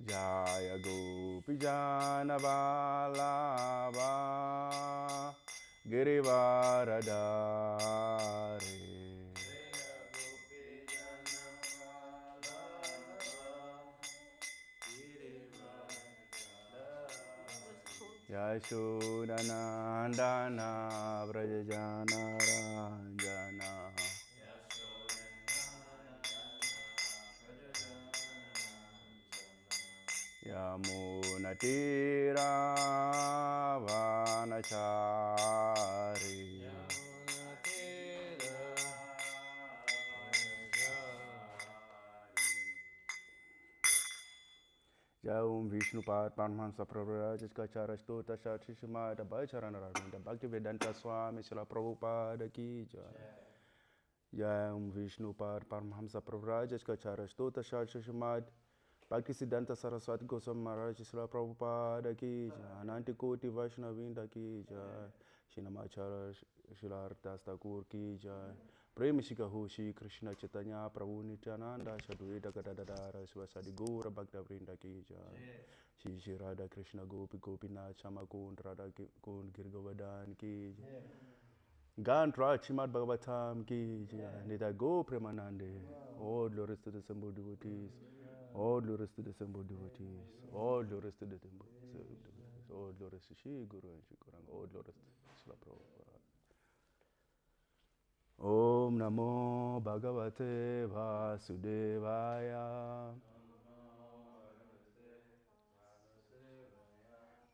Jaya Gopijana Vallabha Girivaradhari Yashodanandana Vrajajana Ranjana Yamunatira Vanachari Jaum Vishnu Pad Paramahamsa Prabhupada Jiskachara Stota Shashishimada Bhacharan Ravinda Bhaktivedanta Swami Srila Prabhupada Ki Jai Jaum Vishnu Pad Paramahamsa Prabhupada Jiskachara Stota Shashishimada Bhaktisiddhanta Saraswati Goswami Maharaj Srila Prabhupada Ki Jai Ananti Koti Vaishnavinda Ki Jai Shinamachara Srila Ardas Thakur Ki Jai Prem Shikahu Shri Krishna Chaitanya Prabhu Nityananda Sadhuita Gadadara Swasadi Gaura Bhakta Vrinda Ki Jai Shri Shri Radha Krishna Gopi Gopinath Shama Kund Radha Kund Girgovardhan Ki Jai Gantra Chimad Bhagavatam Ki Jai Nita Go Premanande All glories to the assembled devotees. All glories to the assembled devotees. All glories to the assembled devotees. All glories to Shri Guru and Shri Guranga. All glories to Srila Prabhupada. Om Namo Bhagavate Vasudevaya.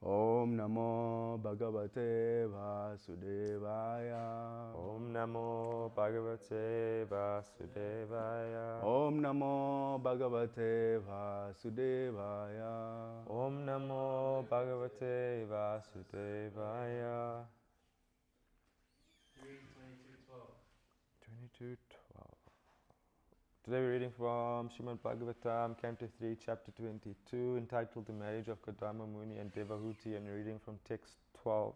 Om Namo Bhagavate Vasudevaya. Om Namo Bhagavate Vasudevaya. Om Namo Bhagavate Vasudevaya. Om Namo Bhagavate Vasudevaya. 22:12. Today we're reading from Srimad Bhagavatam, Canto 3, Chapter 22, entitled The Marriage of Kardama Muni and Devahuti, and reading from text 12.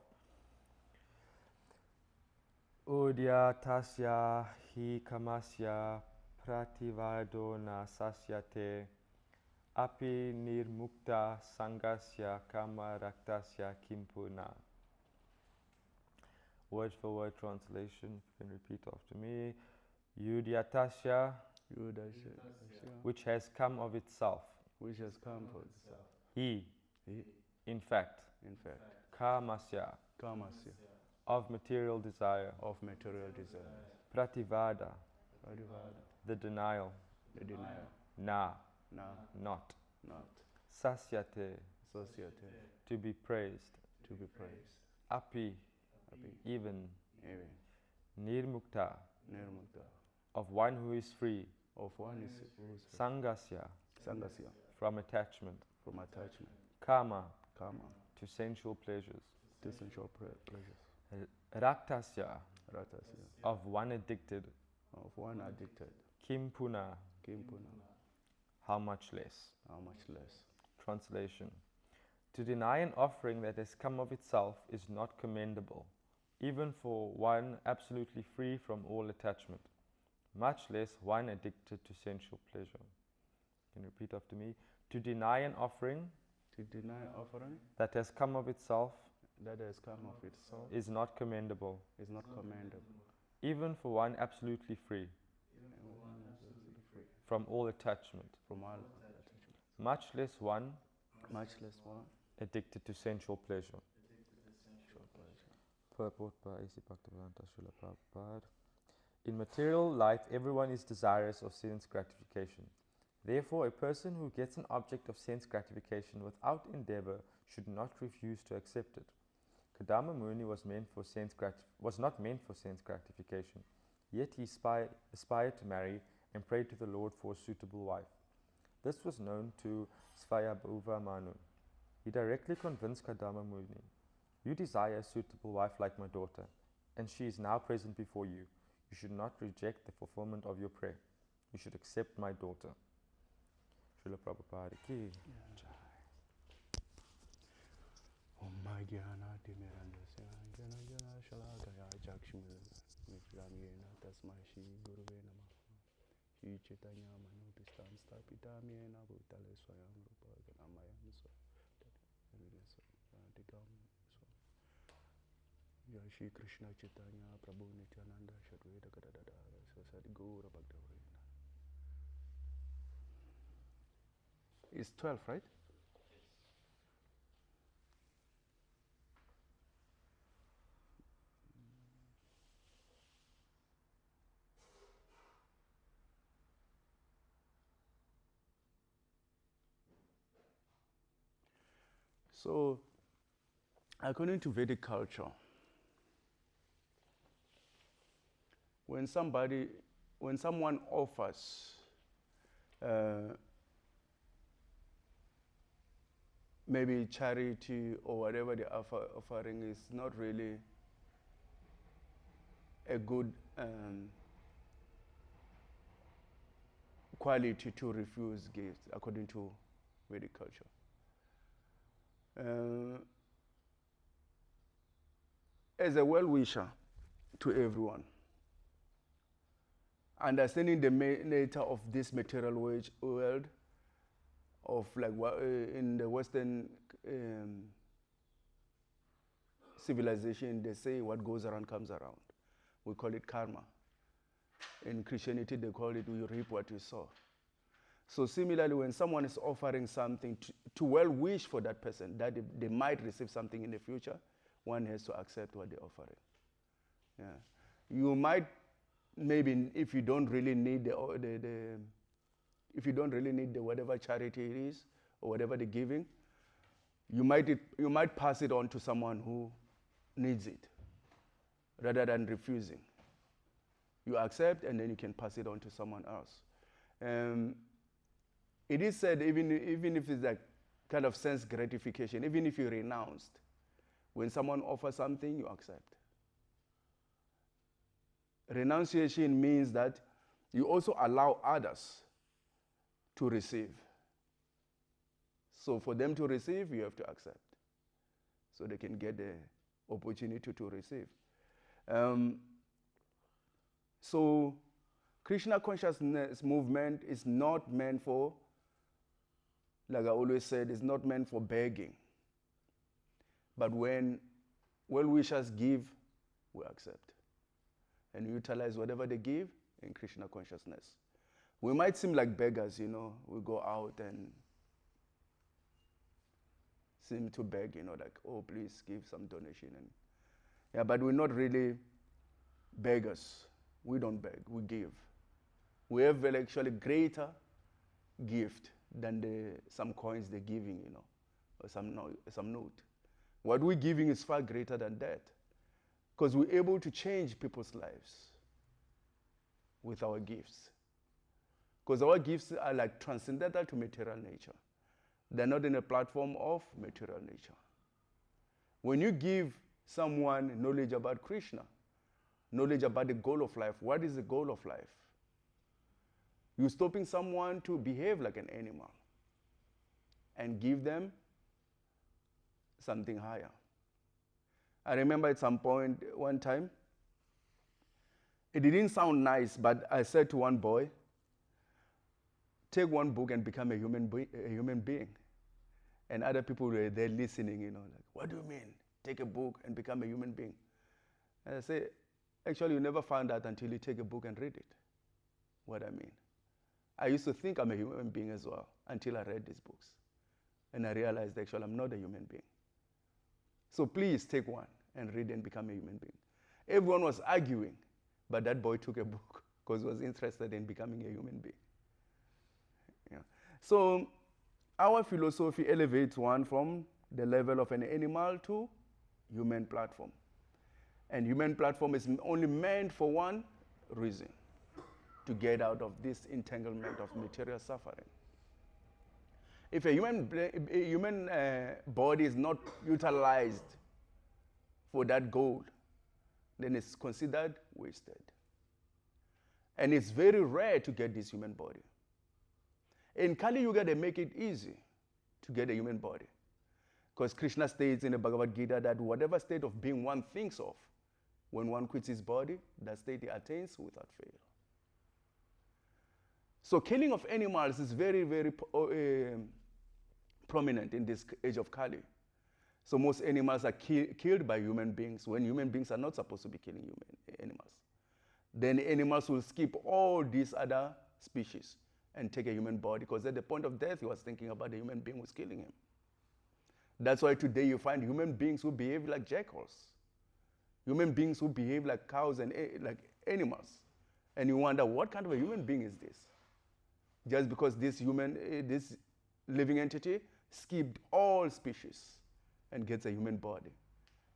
Udya tasya hi kamasya prativado na sasyate api nirmukta sangasya kama raktasya kimpuna. Word for word translation, you can repeat after me. Udyatasya, which has come of itself. Which has come for itself. He, in fact. Kamasya, of material desire. Of material desire. Prativada, the denial. Na, not. Sasyate, to be praised. Api, even. Nirmukta, of one who is free. Sangasya, from attachment. Kama, to sensual pleasures. Raktasya, of one addicted. Kimpuna, how much less. Translation. To deny an offering that has come of itself is not commendable, even for one absolutely free from all attachment, much less one addicted to sensual pleasure. You can repeat after me. To deny an offering that has come of itself is not commendable, even for one absolutely free from all attachment, much less one addicted to sensual pleasure. Purport by A.C. Bhaktivedanta Srila Prabhupada. In material life, everyone is desirous of sense gratification. Therefore, a person who gets an object of sense gratification without endeavor should not refuse to accept it. Kardama Muni was not meant for sense gratification, yet he aspired to marry and prayed to the Lord for a suitable wife. This was known to Svāyambhuva Manu. He directly convinced Kardama Muni, "You desire a suitable wife like my daughter, and she is now present before you. You should not reject the fulfillment of your prayer. You should accept my daughter." Srila Prabhupada ki. Om Jnana Timirandasya Jnana Jnana Shalakaya Chakshmir Vijramyena Tasmai Shri Guruve Namaha Shri Chaitanya Manu Pistam Stapitami and Abu Tale Svāyambhuva Manu Shri Krishna Chaitanya Prabhu Nityananda Shadveda Gadadada Sasadi Gaura Bhaktavrina. It's 12, right? So, according to Vedic culture, when someone offers maybe charity or whatever the offering is not really a good quality to refuse gifts according to Vedic culture. As a well-wisher to everyone, understanding the nature of this material world, of like in the Western civilization, they say what goes around comes around. We call it karma. In Christianity, they call it you reap what you sow. So similarly, when someone is offering something to well wish for that person, that they might receive something in the future, one has to accept what they're offering. Yeah. You might, maybe if you don't really need if you don't really need the whatever charity it is or whatever they're giving, you might pass it on to someone who needs it rather than refusing. You accept and then you can pass it on to someone else. It is said even if it's like kind of sense gratification, even if you renounced, when someone offers something, you accept. Renunciation means that you also allow others to receive. So for them to receive, you have to accept. So they can get the opportunity to receive. So Krishna consciousness movement is not meant for, like I always said, it's not meant for begging. But when well-wishers give, we accept. And utilize whatever they give in Krishna consciousness. We might seem like beggars, you know. We go out and seem to beg, you know, like, oh, please give some donation. But we're not really beggars. We don't beg, we give. We have actually greater gift than some coins they're giving, you know, or some note. What we're giving is far greater than that, because we're able to change people's lives with our gifts. Because our gifts are like transcendental to material nature. They're not in a platform of material nature. When you give someone knowledge about Krishna, knowledge about the goal of life, what is the goal of life? You're stopping someone to behave like an animal and give them something higher. I remember at some point, one time, it didn't sound nice, but I said to one boy, take one book and become a human being. And other people were there listening, you know, like, what do you mean? Take a book and become a human being. And I say, actually, you never find out until you take a book and read it. What I mean. I used to think I'm a human being as well until I read these books. And I realized actually I'm not a human being. So please take one and read and become a human being. Everyone was arguing, but that boy took a book because he was interested in becoming a human being. Yeah. So our philosophy elevates one from the level of an animal to human platform. And human platform is only meant for one reason, to get out of this entanglement of material suffering. If a human body is not utilized for that goal, then it's considered wasted. And it's very rare to get this human body. In Kali Yuga, they make it easy to get a human body. Because Krishna states in the Bhagavad Gita that whatever state of being one thinks of, when one quits his body, that state he attains without fail. So killing of animals is very, very prominent in this age of Kali. So most animals are killed by human beings when human beings are not supposed to be killing animals. Then animals will skip all these other species and take a human body, because at the point of death he was thinking about the human being who was killing him. That's why today you find human beings who behave like jackals, human beings who behave like cows and like animals. And you wonder, what kind of a human being is this? Just because this living entity skipped all species and gets a human body.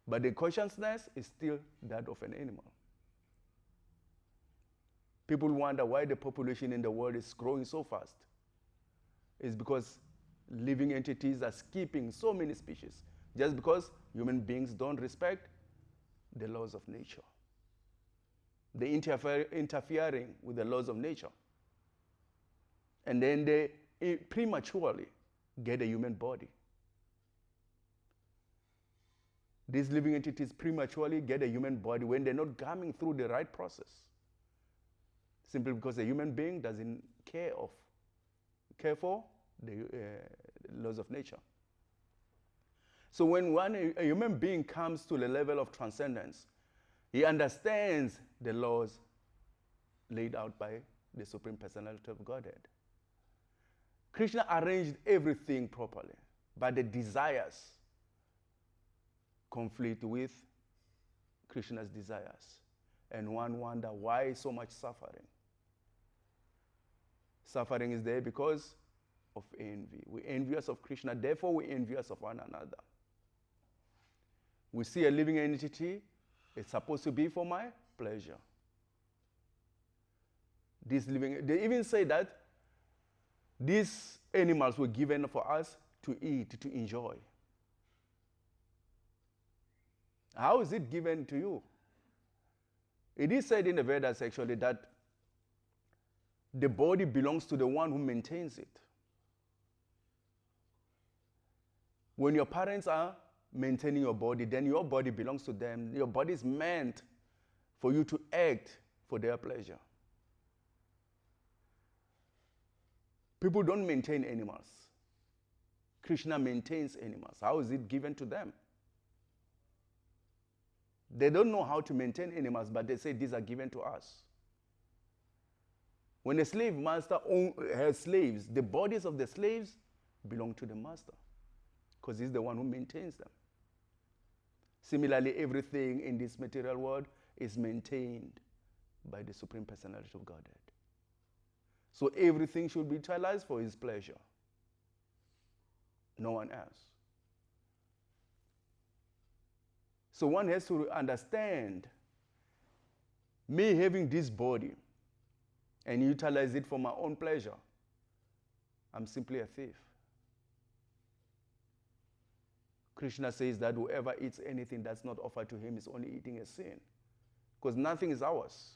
But the consciousness is still that of an animal. People wonder why the population in the world is growing so fast. It's because living entities are skipping so many species, just because human beings don't respect the laws of nature. They interfering with the laws of nature. And then they prematurely get a human body. These living entities prematurely get a human body when they're not coming through the right process, simply because a human being doesn't care for the laws of nature. So when a human being comes to the level of transcendence, he understands the laws laid out by the Supreme Personality of Godhead. Krishna arranged everything properly, but the desires conflict with Krishna's desires. And one wonder why so much suffering. Suffering is there because of envy. We're envious of Krishna, therefore we're envious of one another. We see a living entity, it's supposed to be for my pleasure. They even say that these animals were given for us to eat, to enjoy. How is it given to you? It is said in the Vedas actually that the body belongs to the one who maintains it. When your parents are maintaining your body, then your body belongs to them. Your body is meant for you to act for their pleasure. People don't maintain animals. Krishna maintains animals. How is it given to them? They don't know how to maintain animals, but they say these are given to us. When a slave master has slaves, the bodies of the slaves belong to the master, because he's the one who maintains them. Similarly, everything in this material world is maintained by the Supreme Personality of Godhead. So everything should be utilized for his pleasure. No one else. So one has to understand, me having this body and utilize it for my own pleasure, I'm simply a thief. Krishna says that whoever eats anything that's not offered to him is only eating a sin, because nothing is ours.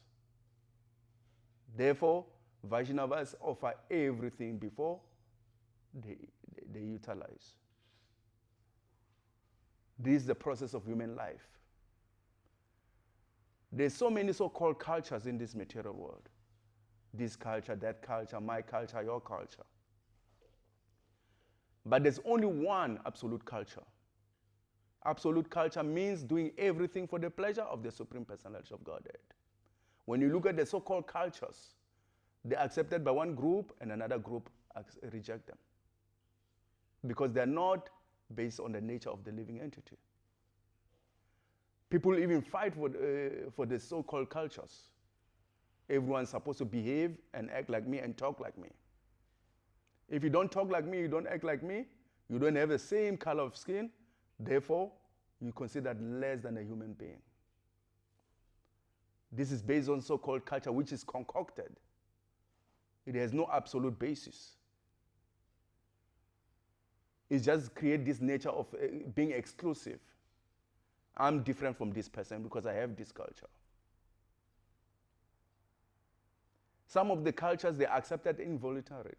Therefore, Vaishnavas offer everything before they utilize. This is the process of human life. There's so many so-called cultures in this material world. This culture, that culture, my culture, your culture. But there's only one absolute culture. Absolute culture means doing everything for the pleasure of the Supreme Personality of Godhead. When you look at the so-called cultures, they're accepted by one group and another group reject them, because they're not based on the nature of the living entity. People even fight for the so-called cultures. Everyone's supposed to behave and act like me and talk like me. If you don't talk like me, you don't act like me, you don't have the same color of skin, therefore, you're considered less than a human being. This is based on so-called culture, which is concocted. It has no absolute basis. It just creates this nature of being exclusive. I'm different from this person because I have this culture. Some of the cultures, they accepted involuntarily.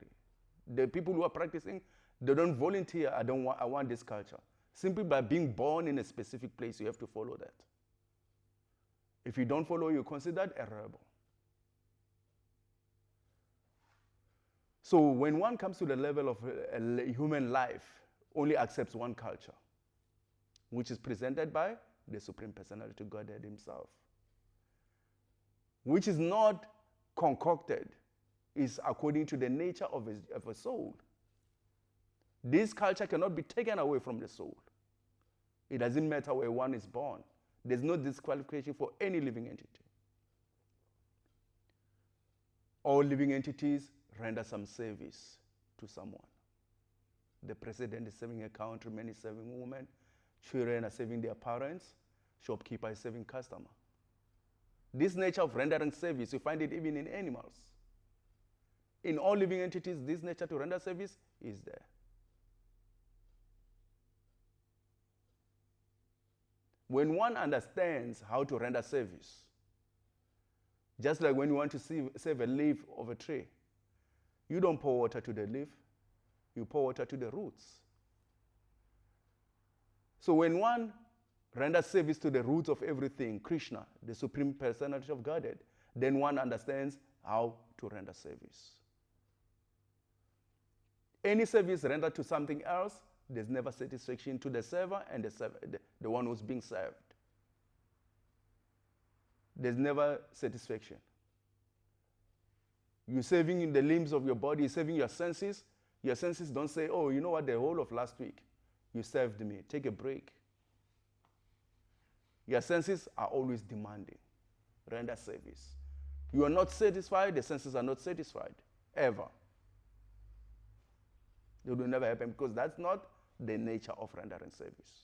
The people who are practicing, they don't volunteer, I want this culture. Simply by being born in a specific place, you have to follow that. If you don't follow, you're considered a rebel. So when one comes to the level of human life, only accepts one culture, which is presented by the Supreme Personality of Godhead himself, which is not concocted, is according to the nature of a soul. This culture cannot be taken away from the soul. It doesn't matter where one is born. There's no disqualification for any living entity. All living entities render some service to someone. The president is serving a country, men is serving women, children are serving their parents, shopkeeper is serving customer. This nature of rendering service, you find it even in animals. In all living entities, this nature to render service is there. When one understands how to render service, just like when you want to save a leaf of a tree, you don't pour water to the leaf, you pour water to the roots. So when one renders service to the roots of everything, Krishna, the Supreme Personality of Godhead, then one understands how to render service. Any service rendered to something else, there's never satisfaction to the server and the one who's being served. There's never satisfaction. You're saving in the limbs of your body, you're saving your senses. Your senses don't say, oh, you know what, the whole of last week, you served me, take a break. Your senses are always demanding, render service. You are not satisfied, the senses are not satisfied, ever. It will never happen because that's not the nature of rendering service.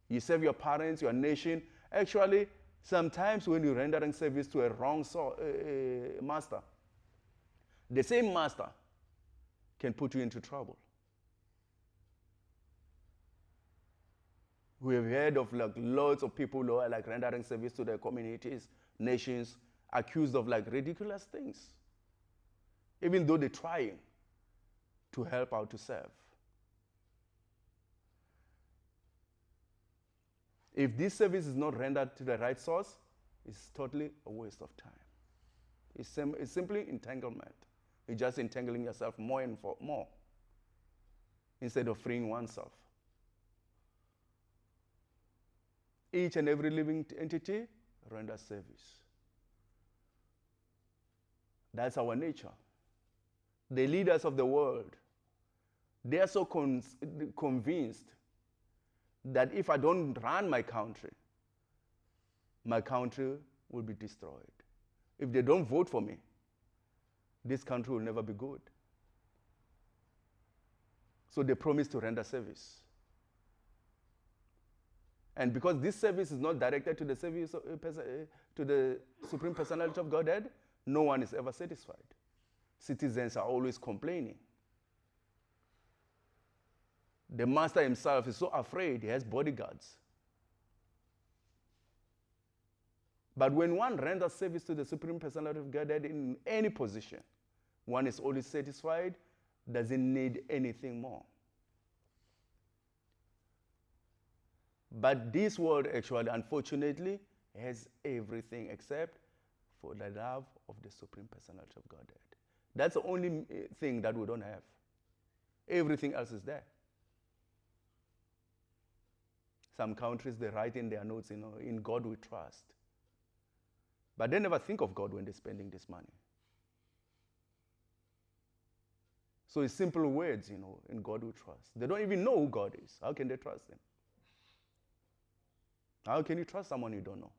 You serve your parents, your nation. Actually, sometimes when you're rendering service to a wrong master, the same master can put you into trouble. We have heard of lots of people who are rendering service to their communities, nations, accused of ridiculous things, even though they're trying to help out to serve. If this service is not rendered to the right source, it's totally a waste of time. It's simply entanglement. You're just entangling yourself more and more instead of freeing oneself. Each and every living entity renders service. That's our nature. The leaders of the world, they are so convinced that if I don't run my country will be destroyed. If they don't vote for me, this country will never be good. So they promise to render service. And because this service is not directed to the service to the Supreme Personality of Godhead, no one is ever satisfied. Citizens are always complaining. The master himself is so afraid, he has bodyguards. But when one renders service to the Supreme Personality of Godhead in any position, one is always satisfied, doesn't need anything more. But this world actually, unfortunately, has everything except for the love of the Supreme Personality of Godhead. That's the only thing that we don't have. Everything else is there. Some countries, they write in their notes, in God we trust. But they never think of God when they're spending this money. So it's simple words, in God we trust. They don't even know who God is. How can they trust him? How can you trust someone you don't know?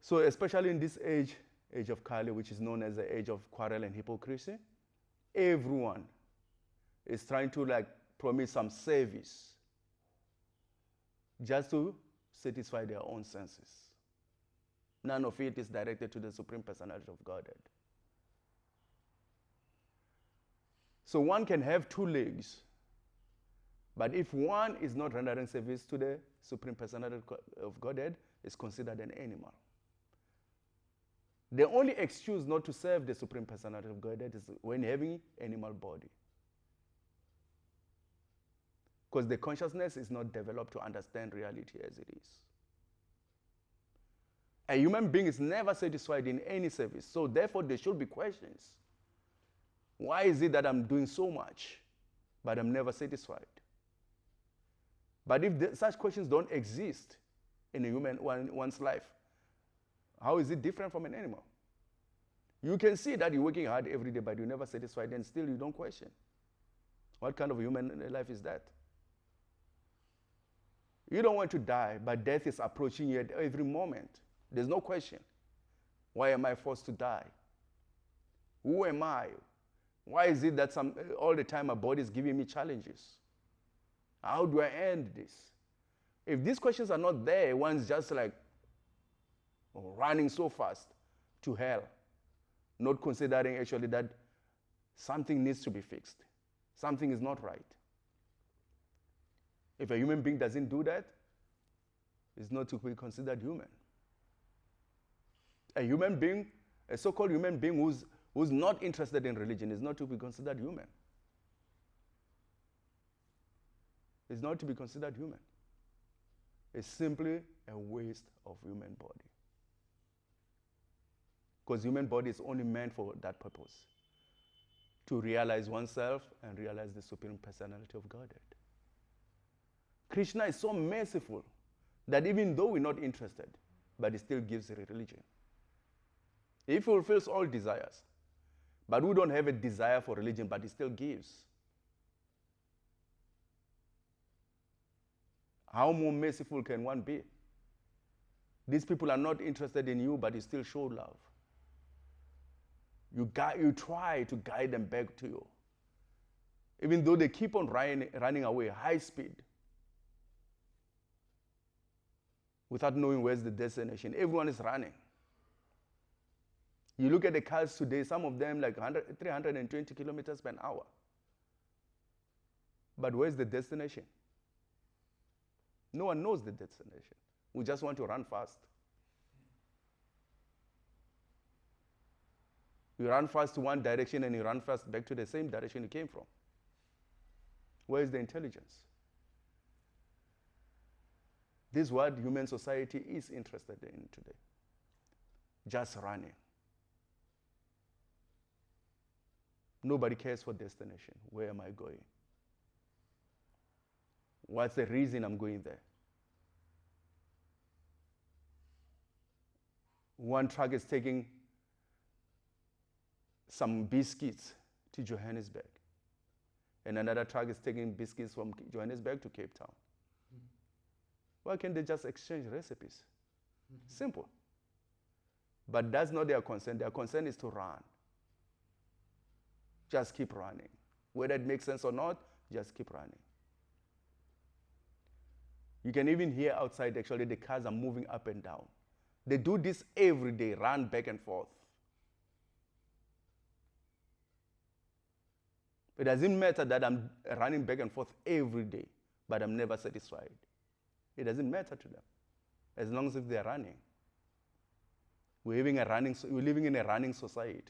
So especially in this age of Kali, which is known as the age of quarrel and hypocrisy, everyone is trying to promise some service just to satisfy their own senses. None of it is directed to the Supreme Personality of Godhead. So one can have two legs, but if one is not rendering service to the Supreme Personality of Godhead, it's considered an animal. The only excuse not to serve the Supreme Personality of Godhead is when having animal body. Because the consciousness is not developed to understand reality as it is. A human being is never satisfied in any service. So therefore, there should be questions. Why is it that I'm doing so much, but I'm never satisfied? But if such questions don't exist in a one's life, how is it different from an animal? You can see that you're working hard every day, but you're never satisfied, and still you don't question. What kind of human life is that? You don't want to die, but death is approaching you at every moment. There's no question. Why am I forced to die? Who am I? Why is it that all the time my body is giving me challenges? How do I end this? If these questions are not there, one's just like running so fast to hell, not considering actually that something needs to be fixed. Something is not right. If a human being doesn't do that, it's not to be considered human. A human being, a so-called human being who's not interested in religion is not to be considered human. It's not to be considered human. It's simply a waste of human body. Because human body is only meant for that purpose, to realize oneself and realize the supreme personality of Godhead. Krishna is so merciful that even though we're not interested, but he still gives a religion. He fulfills all desires. But we don't have a desire for religion, but he still gives. How more merciful can one be? These people are not interested in you, but you still show love. You try to guide them back to you. Even though they keep on running away, high speed, without knowing where's the destination. Everyone is running. You look at the cars today, some of them like 320 kilometers per hour. But where's the destination? No one knows the destination. We just want to run fast. You run fast to one direction and you run fast back to the same direction you came from. Where is the intelligence? This is what human society is interested in today. Just running. Nobody cares for destination. Where am I going? What's the reason I'm going there? One truck is taking some biscuits to Johannesburg, and another truck is taking biscuits from Johannesburg to Cape Town. Why can't they just exchange recipes? Simple. But that's not their concern. Their concern is to run. Just keep running. Whether it makes sense or not, just keep running. You can even hear outside, actually, the cars are moving up and down. They do this every day, run back and forth. It doesn't matter that I'm running back and forth every day, but I'm never satisfied. It doesn't matter to them, as long as they're running. We're living in a running society.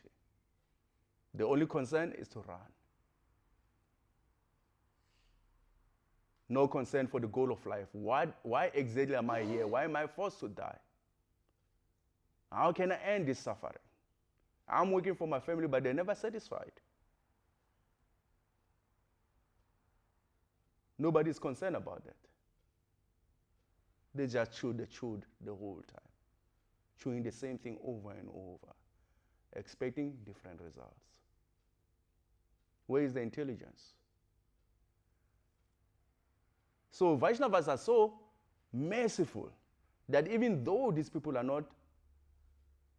The only concern is to run. No concern for the goal of life. Why exactly am I here? Why am I forced to die? How can I end this suffering? I'm working for my family, but they're never satisfied. Nobody's concerned about that. They just chewed the whole time, chewing the same thing over and over, expecting different results. Where is the intelligence? So Vaishnavas are so merciful that even though these people are not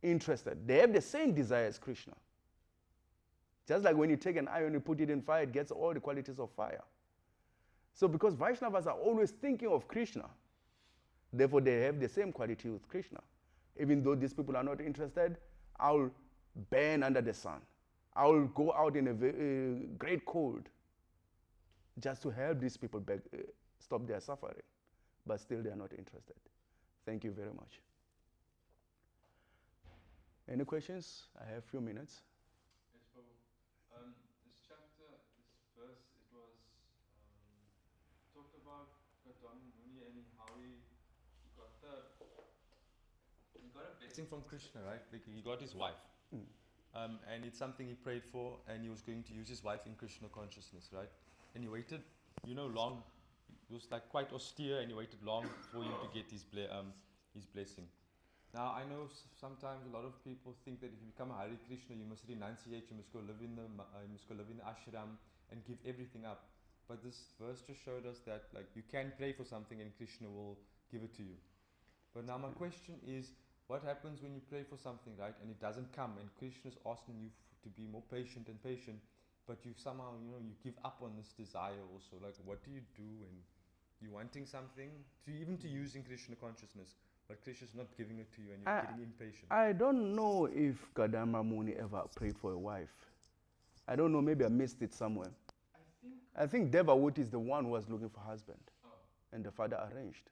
interested, they have the same desire as Krishna. Just like when you take an iron, you put it in fire, it gets all the qualities of fire. So because Vaishnavas are always thinking of Krishna, therefore they have the same quality with Krishna. Even though these people are not interested, I'll burn under the sun. I'll go out in a great cold just to help these people stop their suffering. But still they are not interested. Thank you very much. Any questions? I have a few minutes. Yes, Prabhu. This chapter, this verse, it was talked about Kardama Muni and how he got a getting from Krishna, right? Like he got his wife. And it's something he prayed for, and he was going to use his wife in Krishna consciousness, right? And he waited, long. It was like quite austere, and he waited long for him to get his blessing. Now I know sometimes a lot of people think that if you become a Hare Krishna, you must renunciate, you must go live in the ashram and give everything up. But this verse just showed us that like you can pray for something and Krishna will give it to you. But now my question is, what happens when you pray for something, right, and it doesn't come, and Krishna's asking you to be more patient, but you somehow, you give up on this desire also. Like, what do you do when you're wanting something, even to use in Krishna consciousness, but Krishna's not giving it to you and you're getting impatient? I don't know if Kardama Muni ever prayed for a wife. I don't know, maybe I missed it somewhere. I think Devawut is the one who was looking for a husband, and the father arranged.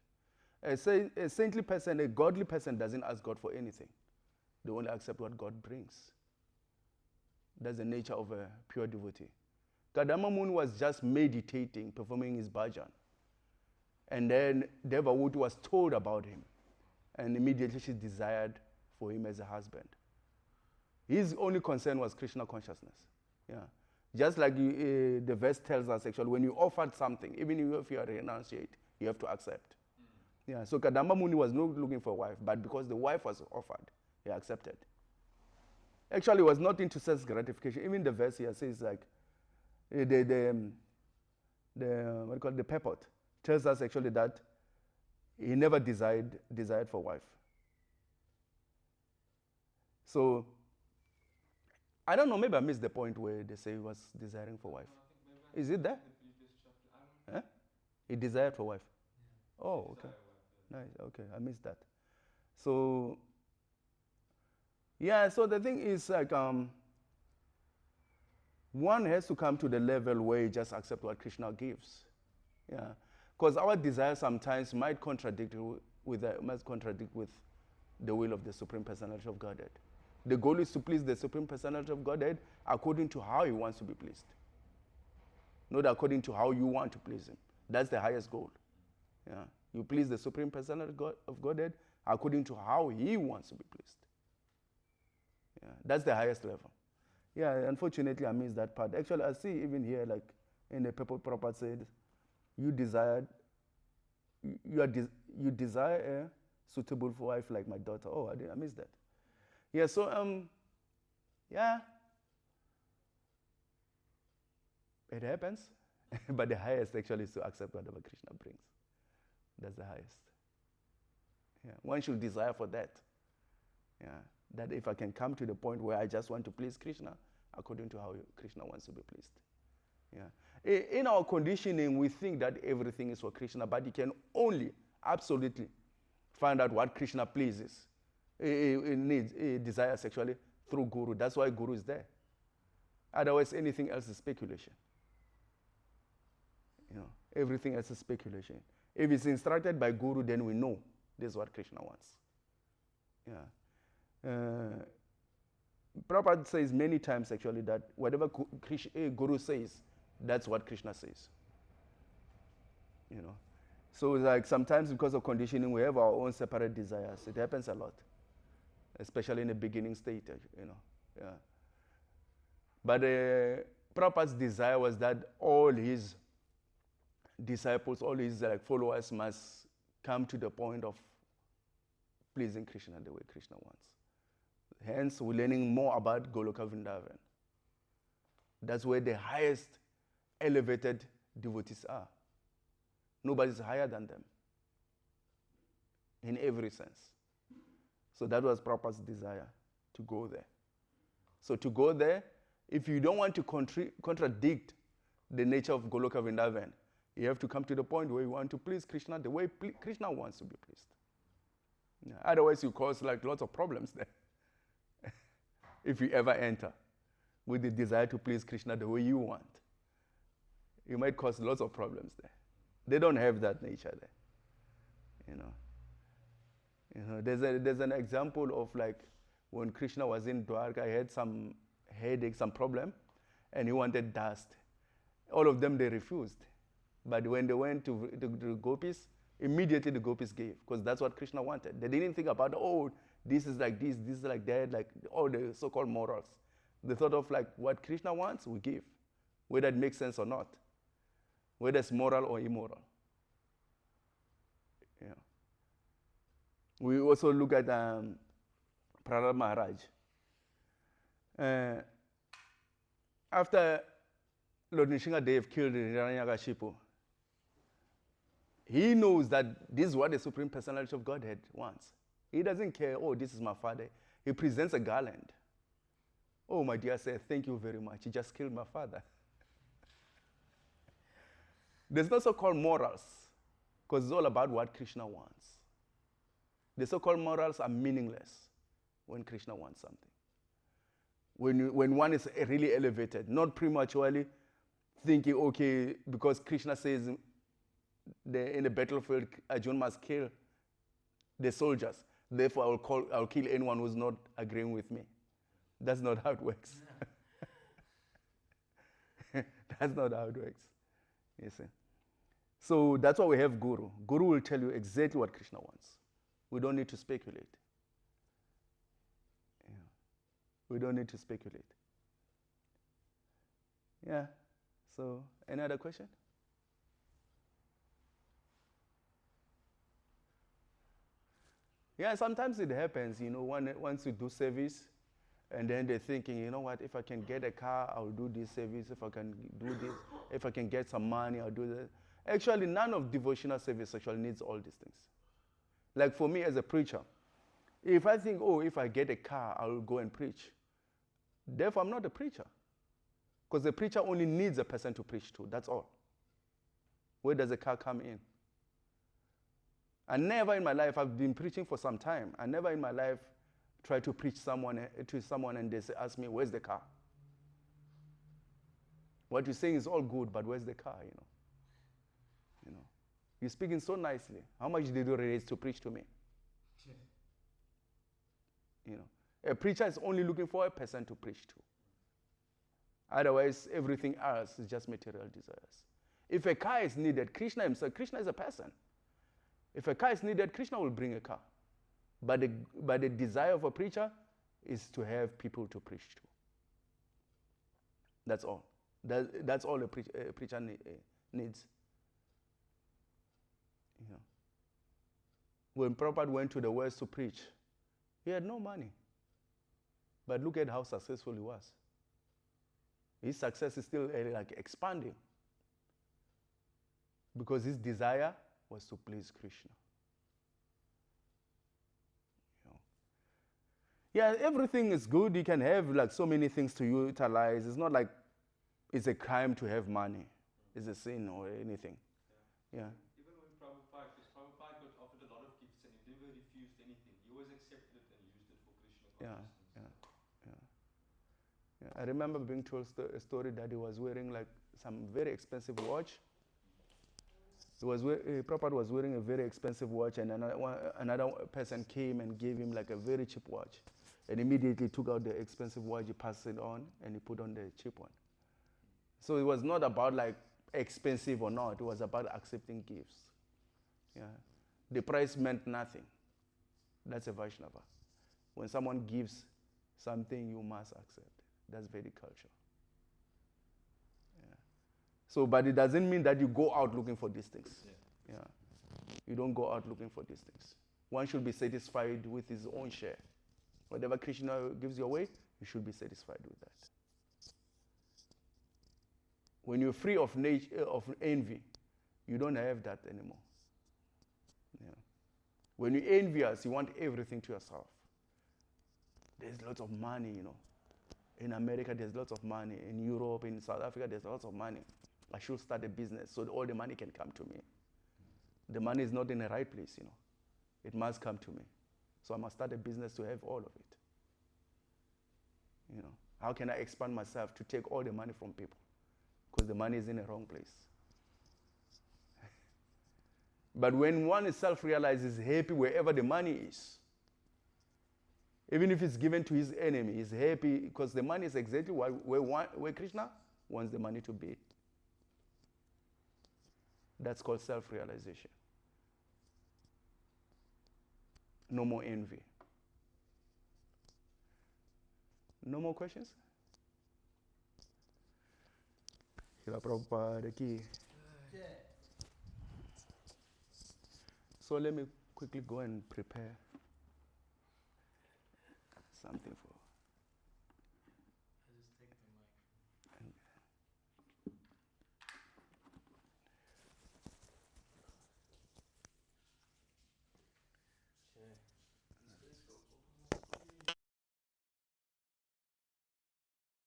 A saintly person, a godly person doesn't ask God for anything. They only accept what God brings. That's the nature of a pure devotee. Kardama Muni was just meditating, performing his bhajan. And then Devawut was told about him. And immediately she desired for him as a husband. His only concern was Krishna consciousness. Yeah. Just like the verse tells us, actually, when you offered something, even if you are renunciate, you have to accept. Yeah, so Kardama Muni was not looking for a wife, but because the wife was offered, he accepted. Actually, it was not into sense gratification. Even the verse here says like, the purport tells us actually that he never desired for wife. So, I don't know, maybe I missed the point where they say he was desiring for wife. Is it there? Huh? He desired for wife. Yeah. Oh, okay. Nice, okay, I missed that. So, yeah, so the thing is like, one has to come to the level where you just accept what Krishna gives. Yeah, because our desire sometimes might contradict with the will of the Supreme Personality of Godhead. The goal is to please the Supreme Personality of Godhead according to how he wants to be pleased, not according to how you want to please him. That's the highest goal. Yeah. You please the Supreme Personality of Godhead according to how he wants to be pleased. Yeah, that's the highest level. Yeah, unfortunately, I missed that part. Actually, I see even here, like in the Purport, Prabhupada said, you desire a suitable for wife like my daughter. Oh, I missed that. Yeah, so yeah, it happens, but the highest actually is to accept whatever Krishna brings. That's the highest. Yeah, one should desire for that. Yeah, that if I can come to the point where I just want to please Krishna according to how Krishna wants to be pleased. Yeah. In our conditioning, we think that everything is for Krishna, but you can only absolutely find out what Krishna pleases, desires actually, through Guru. That's why Guru is there. Otherwise, anything else is speculation. Everything else is speculation. If it's instructed by Guru, then we know this is what Krishna wants. Yeah. Prabhupada says many times actually that whatever Guru says, that's what Krishna says. So like sometimes because of conditioning, we have our own separate desires. It happens a lot, especially in the beginning state. Yeah. But Prabhupada's desire was that all his disciples, all his followers must come to the point of pleasing Krishna the way Krishna wants. Hence, we're learning more about Goloka Vrindavan. That's where the highest elevated devotees are. Nobody's higher than them in every sense. So that was Prabhupada's desire, to go there. So to go there, if you don't want to contradict the nature of Goloka Vrindavan, you have to come to the point where you want to please Krishna the way Krishna wants to be pleased. Yeah. Otherwise, you cause lots of problems there. If you ever enter with the desire to please Krishna the way you want, you might cause lots of problems there. They don't have that nature there. There's an example of when Krishna was in Dwarka, he had some headache, some problem, and he wanted dust. All of them, they refused. But when they went to the gopis, immediately the gopis gave, because that's what Krishna wanted. They didn't think about, this is like this is like that, like all the so-called morals. The thought of like what Krishna wants, we give, whether it makes sense or not, whether it's moral or immoral. Yeah. We also look at Prahlad Maharaj. After Lord Nrsimhadev killed Hiranyakashipu, he knows that this is what the Supreme Personality of Godhead wants. He doesn't care, oh, this is my father. He presents a garland. Oh, my dear sir, thank you very much. He just killed my father. There's no so-called morals, because it's all about what Krishna wants. The so-called morals are meaningless when Krishna wants something. When one is really elevated, not prematurely thinking, okay, because Krishna says in the battlefield, Arjuna must kill the soldiers. Therefore, I'll kill anyone who's not agreeing with me. That's not how it works. That's not how it works. You see? So that's why we have Guru. Guru will tell you exactly what Krishna wants. We don't need to speculate. Yeah. We don't need to speculate. Yeah. So, any other question? Yeah, sometimes it happens, once you do service, and then they're thinking, you know what, if I can get a car, I'll do this service. If I can do this, if I can get some money, I'll do that. Actually, none of devotional service actually needs all these things. Like for me as a preacher, if I think, oh, if I get a car, I will go and preach. Therefore, I'm not a preacher. Because the preacher only needs a person to preach to, that's all. Where does the car come in? And never in my life, I've been preaching for some time, I never in my life try to preach to someone and they ask me, where's the car? What you're saying is all good, but where's the car, You're speaking so nicely. How much did you raise to preach to me? A preacher is only looking for a person to preach to. Otherwise, everything else is just material desires. If a car is needed, Krishna himself, Krishna is a person. If a car is needed, Krishna will bring a car. But the desire of a preacher is to have people to preach to. That's all. That's all a preacher needs. When Prabhupada went to the West to preach, he had no money. But look at how successful he was. His success is still expanding. Because his desire was to please Krishna. Yeah, everything is good. You can have so many things to utilize. It's not like it's a crime to have money. It's a sin or anything. Yeah. Even when Prabhupada got offered a lot of gifts and he never refused anything. He always accepted it and used it for Krishna consciousness. Yeah. I remember being told a story that he was wearing some very expensive watch. Prabhupada was wearing a very expensive watch, and another person came and gave him a very cheap watch. And immediately took out the expensive watch, he passed it on, and he put on the cheap one. So it was not about expensive or not, it was about accepting gifts. Yeah. The price meant nothing. That's a Vaishnava. When someone gives something, you must accept. That's Vedic culture. Yeah. So, but it doesn't mean that you go out looking for these things. Yeah. You don't go out looking for these things. One should be satisfied with his own share. Whatever Krishna gives you away, you should be satisfied with that. When you're free of envy, you don't have that anymore. Yeah. When you're envious, you want everything to yourself. There's lots of money, In America, there's lots of money. In Europe, in South Africa, there's lots of money. I should start a business so that all the money can come to me. The money is not in the right place, It must come to me. So I must start a business to have all of it. How can I expand myself to take all the money from people? Because the money is in the wrong place. But when one is self-realized, is happy wherever the money is. Even if it's given to his enemy, he's happy because the money is exactly where Krishna wants the money to be. That's called self-realization. No more envy. No more questions? Srila Prabhupada ki. So let me quickly go and prepare something for